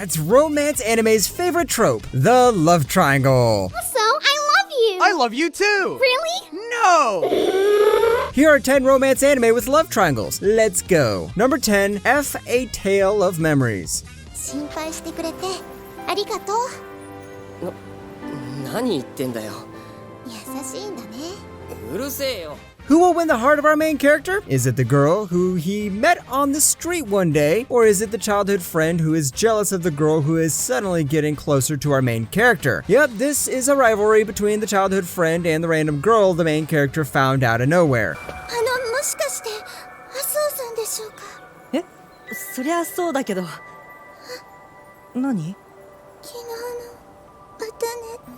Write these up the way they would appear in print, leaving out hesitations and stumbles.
it's romance anime's favorite trope, the love triangle. Also, I love you. I love you too. Really? No! Here are 10 romance anime with love triangles. Let's go. Number 10, F, A Tale of Memories. 心配してくれてありがとう。何言ってんだよ。優しいんだね。うるせえよ。Who will win the heart of our main character? Is it the girl who he met on the street one day, or is it the childhood friend who is jealous of the girl who is suddenly getting closer to our main character? Yep, this is a rivalry between the childhood friend and the random girl the main character found out of nowhere. もしかして麻生さんでしょうか。え、そりゃそうだけど。何？昨日の歌ね。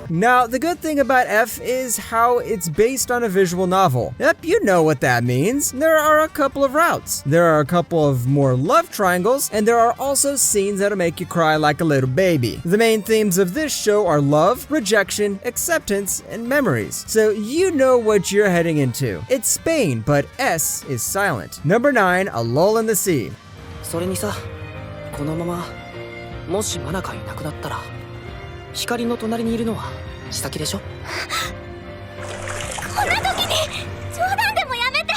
Now, the good thing about F is how it's based on a visual novel. Yep, you know what that means. There are a couple of routes. There are a couple of more love triangles, and there are also scenes that'll make you cry like a little baby. The main themes of this show are love, rejection, acceptance, and memories. So you know what you're heading into. It's Spain, but S is silent. Number 9, A Lull in the Sea. それにさ、このままもしマナカいなくなったら、光の隣にいるのは千咲でしょ？こんな時に冗談でもやめて。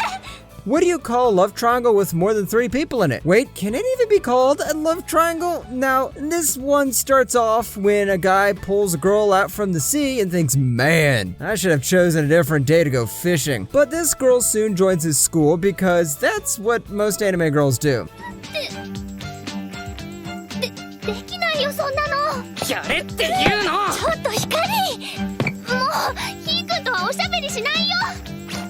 What do you call a love triangle with more than 3 people in it? Wait, can it even be called a love triangle? Now, this one starts off when a guy pulls a girl out from the sea and thinks, man, I should have chosen a different day to go fishing. But this girl soon joins his school because that's what most anime girls do. できないよそんなの。やれって言うの。ちょっと光。もうヒー君とはおしゃべりしないよ。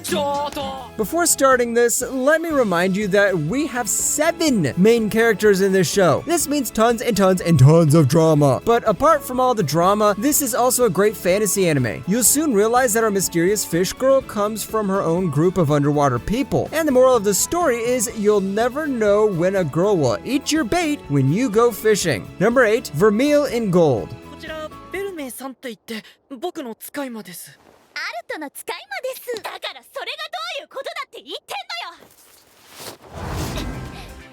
ちょっと。 Before starting this, let me remind you that we have 7 main characters in this show. This means tons and tons and tons of drama. But apart from all the drama, this is also a great fantasy anime. You'll soon realize that our mysterious fish girl comes from her own group of underwater people. And the moral of the story is you'll never know when a girl will eat your bait when you go fishing. Number 8, Vermeil in Gold. こちらベルメイさんって言って僕の使い魔です。アルトの使い魔です。だからそれがどういうことだって言ってんのよ。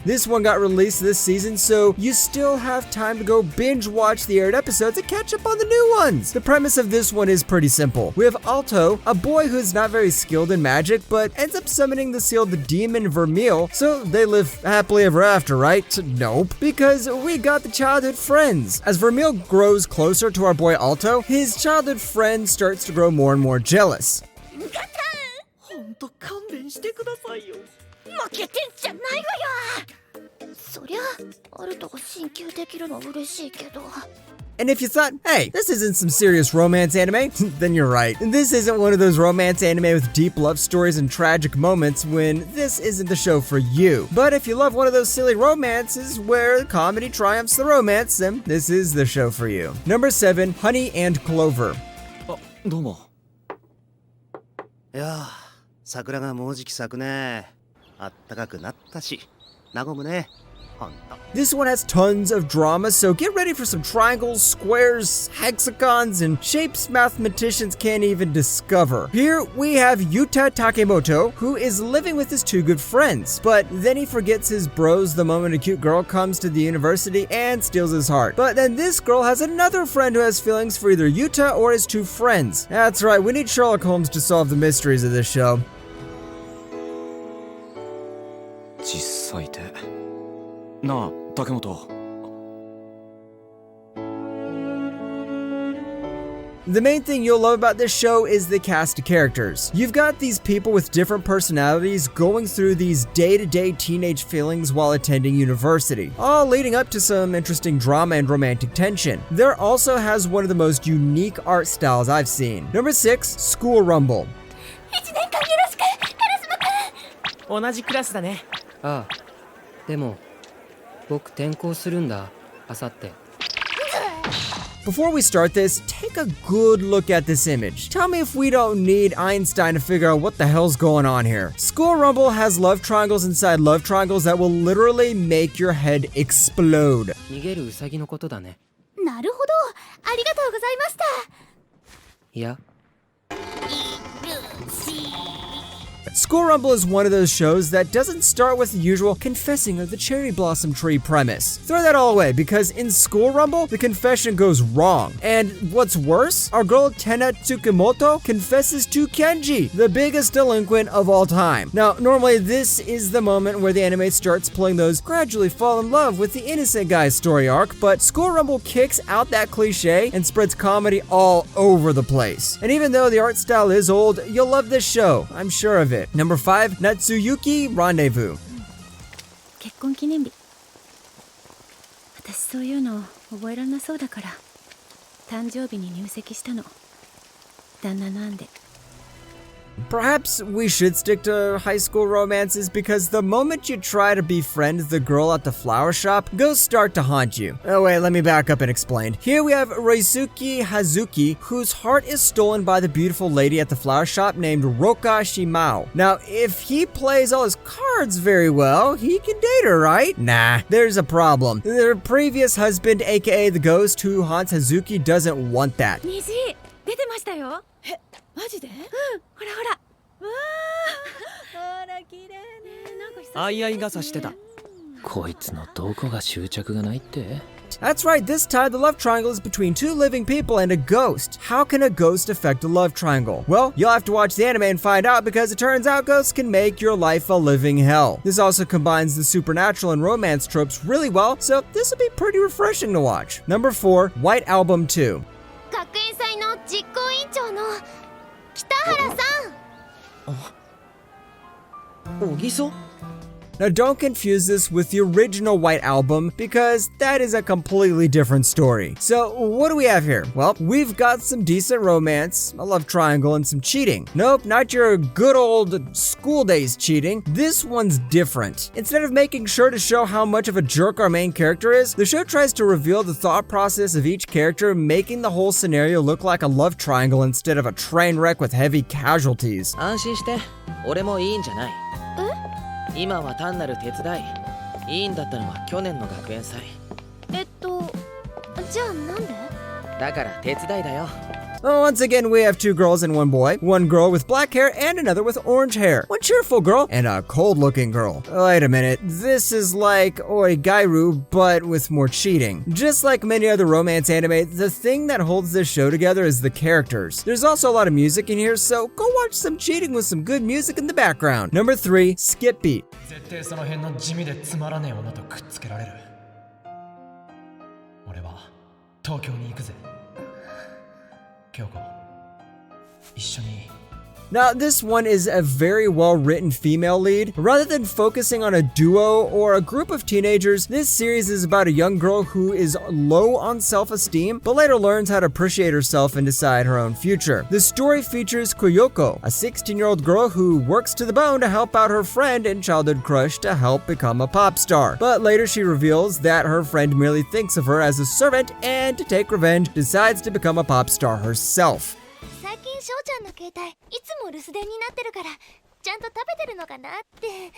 This one got released this season, so you still have time to go binge watch the aired episodes and catch up on the new ones. The premise of this one is pretty simple. We have Alto, a boy who's not very skilled in magic, but ends up summoning the sealed demon Vermeil, so they live happily ever after, right? Nope, because we got the childhood friends. As Vermeil grows closer to our boy Alto, his childhood friend starts to grow more and more jealous. ほんと勘弁してくださいよ。負けてんじゃないわよ。そりゃアルトが進級できるの嬉しいけど。 And if you thought, hey, this isn't some serious romance anime, then you're right. This isn't one of those romance anime with deep love stories and tragic moments when this isn't the show for you. But if you love one of those silly romances where comedy triumphs the romance, then this is the show for you. Number 7, Honey and Clover. あ、どうも。いやー、桜がもうじき咲くね。あったかくなったし、和むね。ほんと。 This one has tons of drama, so get ready for some triangles, squares, hexagons, and shapes mathematicians can't even discover. Here we have Yuta Takemoto, who is living with his 2 good friends, but then he forgets his bros the moment a cute girl comes to the university and steals his heart. But then this girl has another friend who has feelings for either Yuta or his 2 friends. That's right, we need Sherlock Holmes to solve the mysteries of this show. 実際で。なあ、竹本。The main thing you'll love about this show is the cast of characters. You've got these people with different personalities going through these day-to-day teenage feelings while attending university, all leading up to some interesting drama and romantic tension. There also has one of the most unique art styles I've seen. Number 6, School Rumble. 1年間よろしく、カラスマくん。同じクラスだね。ああ、でも僕転校するんだ、あさって。Before we start this, take a good look at this image. Tell me if we don't need Einstein to figure out what the hell's going on here. School Rumble has love triangles inside love triangles that will literally make your head explode. 逃げるウサギのことだね。なるほど、ありがとうございました。いや。School Rumble is one of those shows that doesn't start with the usual confessing of the cherry blossom tree premise. Throw that all away, because in School Rumble, the confession goes wrong. And what's worse, our girl Tena Tsukamoto confesses to Kenji, the biggest delinquent of all time. Now, normally this is the moment where the anime starts pulling those gradually fall in love with the innocent guy's story arc, but School Rumble kicks out that cliche and spreads comedy all over the place. And even though the art style is old, you'll love this show, I'm sure of it. Number 5, Natsuyuki Rendezvous. 結婚記念日私そういうの覚えらんなそうだから誕生日に入籍したの旦那なんで Perhaps we should stick to high school romances, because the moment you try to befriend the girl at the flower shop, ghosts start to haunt you. Oh wait, let me back up and explain. Here we have Reisuke Hazuki, whose heart is stolen by the beautiful lady at the flower shop named Roka Shimao. Now, if he plays all his cards very well, he can date her, right? Nah, there's a problem. Their previous husband, aka the ghost who haunts Hazuki, doesn't want that. 虹出てましたよえマジでほらほらわあほら綺麗ねなんか久しぶり相合い傘してた。こいつのどこが執着がないって？ That's right, this time the love triangle is between two living people and a ghost. How can a ghost affect a love triangle? Well, you'll have to watch the anime and find out, because it turns out ghosts can make your life a living hell. This also combines the supernatural and romance tropes really well, so this will be pretty refreshing to watch. Number 4, White Album 2. 学園祭の実行委員長の北原さん小木曽？ Now don't confuse this with the original White Album, because that is a completely different story. So what do we have here? Well, we've got some decent romance, a love triangle, and some cheating. Nope, not your good old school days cheating. This one's different. Instead of making sure to show how much of a jerk our main character is, the show tries to reveal the thought process of each character, making the whole scenario look like a love triangle instead of a train wreck with heavy casualties. 安心して、俺もいいんじゃない。今は単なる手伝い。いいんだったのは去年の学園祭。じゃあなんでだから手伝いだよ。 Once again, we have 2 girls and 1 boy. One girl with black hair and another with orange hair. One cheerful girl and a cold-looking girl. Wait a minute, this is like Oigairu, but with more cheating. Just like many other romance anime, the thing that holds this show together is the characters. There's also a lot of music in here, so go watch some cheating with some good music in the background. Number 3, Skip Beat. 絶対その辺の地味でつまらねえ女とくっつけられる。俺は東京に行くぜ。京子、一緒に。 Now, this one is a very well-written female lead. Rather than focusing on a duo or a group of teenagers, this series is about a young girl who is low on self-esteem, but later learns how to appreciate herself and decide her own future. The story features Koyoko, a 16-year-old girl who works to the bone to help out her friend and childhood crush to help become a pop star. But later she reveals that her friend merely thinks of her as a servant, and to take revenge, decides to become a pop star herself. 最近翔ちゃんの携帯いつも留守電になってるからちゃんと食べてるのかなって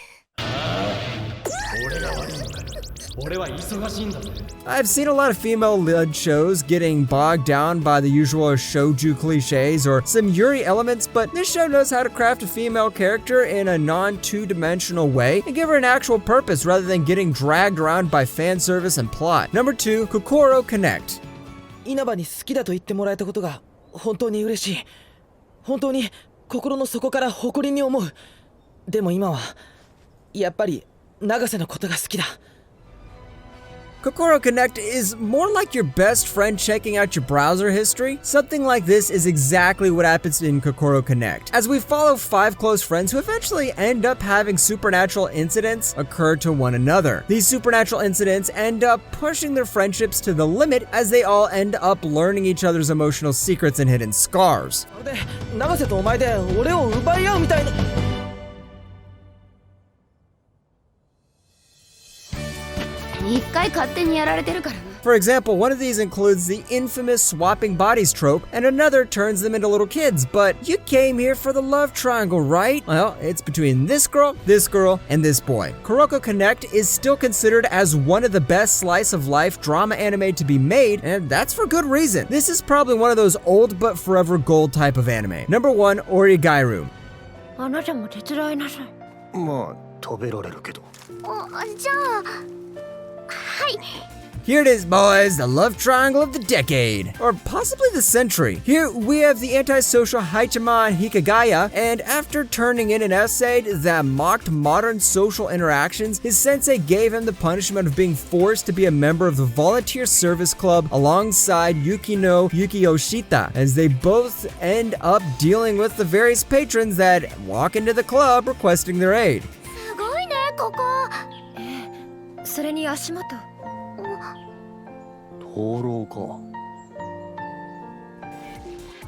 俺が悪いのかよ。俺は忙しいんだぜ。 I've seen a lot of female-led shows getting bogged down by the usual shouju cliches or some Yuri elements, but this show knows how to craft a female character in a non-two-dimensional way and give her an actual purpose rather than getting dragged around by fan service and plot. Number 2, Kokoro Connect. 稲葉に好きだと言ってもらえたことが本当に嬉しい。本当に心の底から誇りに思う。でも今はやっぱり永瀬のことが好きだ。 Kokoro Connect is more like your best friend checking out your browser history. Something like this is exactly what happens in Kokoro Connect, as we follow 5 close friends who eventually end up having supernatural incidents occur to one another. These supernatural incidents end up pushing their friendships to the limit, as they all end up learning each other's emotional secrets and hidden scars. それで永瀬とお前で俺を奪い合うみたいな。 一回勝手にやられてるからな For example, one of these includes the infamous swapping bodies trope, and another turns them into little kids. But you came here for the love triangle, right? Well, it's between this girl, and this boy. Kuroko Connect is still considered as one of the best slice of life drama anime to be made, and that's for good reason. This is probably one of those old but forever gold type of anime. Number 1, Origairu. あなたも手伝いなさい。まあ食べられるけど。じゃあ、はい。 Here it is, boys, the love triangle of the decade, or possibly the century. Here we have the antisocial Haitama Hikagaya, and after turning in an essay that mocked modern social interactions, his sensei gave him the punishment of being forced to be a member of the volunteer service club alongside Yukino Yukioshita, as they both end up dealing with the various patrons that walk into the club requesting their aid. すごいね、ここ。それに足元。放浪か。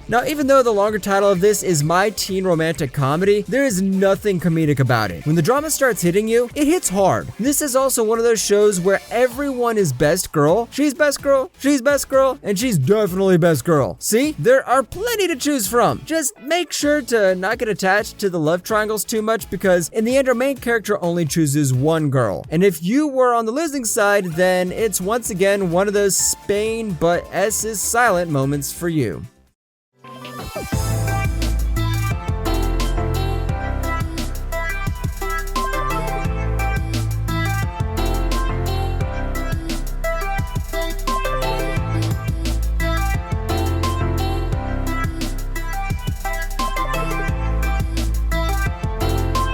Now, even though the longer title of this is My Teen Romantic Comedy, there is nothing comedic about it. When the drama starts hitting you, it hits hard. This is also one of those shows where everyone is best girl, she's best girl, and she's definitely best girl. See, there are plenty to choose from. Just make sure to not get attached to the love triangles too much, because in the end, our main character only chooses one girl. And if you were on the losing side, then it's once again one of those Spain but S is silent moments for you.